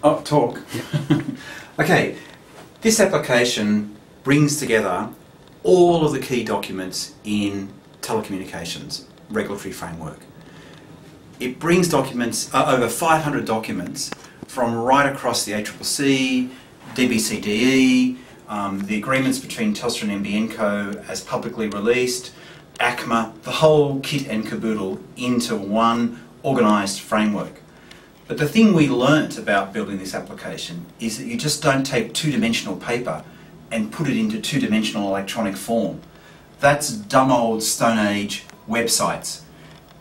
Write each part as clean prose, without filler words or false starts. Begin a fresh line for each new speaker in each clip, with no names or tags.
Oh, talk. Okay, this application brings together all of the key documents in telecommunications regulatory framework. It brings documents, over 500 documents from right across the ACCC, DBCDE, the agreements between Telstra and NBN Co as publicly released, ACMA, the whole kit and caboodle into one organised framework. But the thing we learnt about building this application is that you just don't take two-dimensional paper and put it into two-dimensional electronic form. That's dumb old Stone Age websites.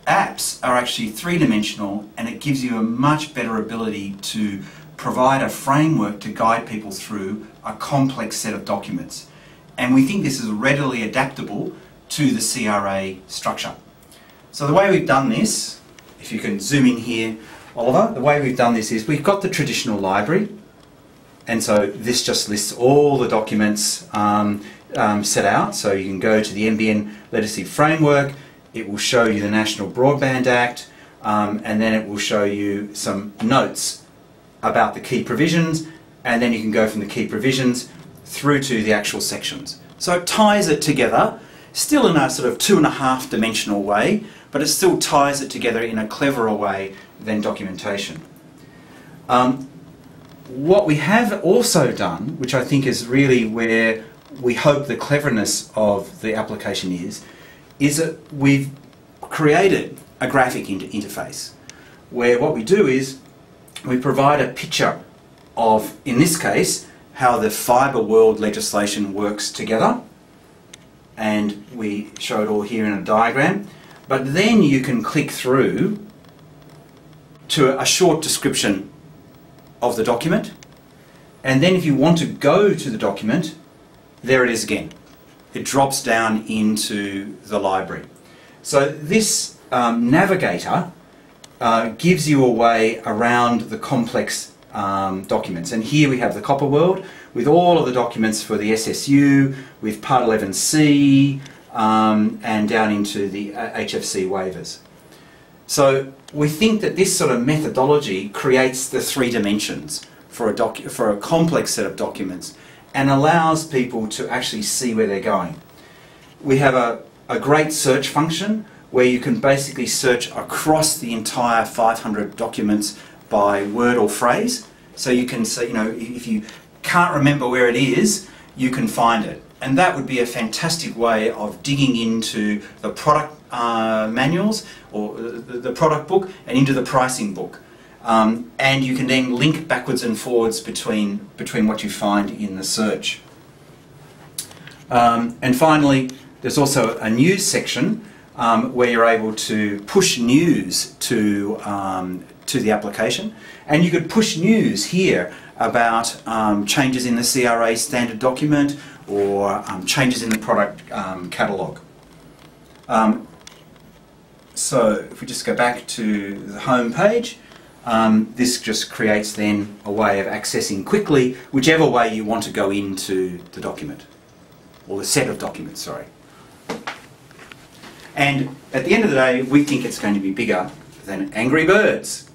Apps are actually three-dimensional, and it gives you a much better ability to provide a framework to guide people through a complex set of documents. And we think this is readily adaptable to the CRA structure. So the way we've done this, if you can zoom in here, Oliver, the way we've done this is we've got the traditional library, and so this just lists all the documents set out. So you can go to the NBN Legacy Framework, it will show you the National Broadband Act, and then it will show you some notes about the key provisions, and then you can go from the key provisions through to the actual sections. So it ties it together, still in a sort of 2.5 dimensional way, but it still ties it together in a cleverer way than documentation. What we have also done, which I think is really where we hope the cleverness of the application is that we've created a graphic interface where what we do is we provide a picture of, in this case, how the fibre world legislation works together, and we show it all here in a diagram. But then you can click through to a short description of the document, and then if you want to go to the document, there it is again. It drops down into the library. So this navigator gives you a way around the complex documents. And here we have the copper world with all of the documents for the SSU, with Part 11C, and down into the HFC waivers. So we think that this sort of methodology creates the three dimensions for a complex set of documents and allows people to actually see where they're going. We have a great search function where you can basically search across the entire 500 documents by word or phrase. So you can say, if you can't remember where it is, you can find it. And that would be a fantastic way of digging into the product manuals or the product book and into the pricing book. And you can then link backwards and forwards between what you find in the search. And finally, there's also a news section where you're able to push news to the application. And you could push news here about changes in the CRA standard document or changes in the product catalogue. So if we just go back to the home page, this just creates then a way of accessing quickly whichever way you want to go into the document, or the set of documents, sorry. And at the end of the day, we think it's going to be bigger than Angry Birds.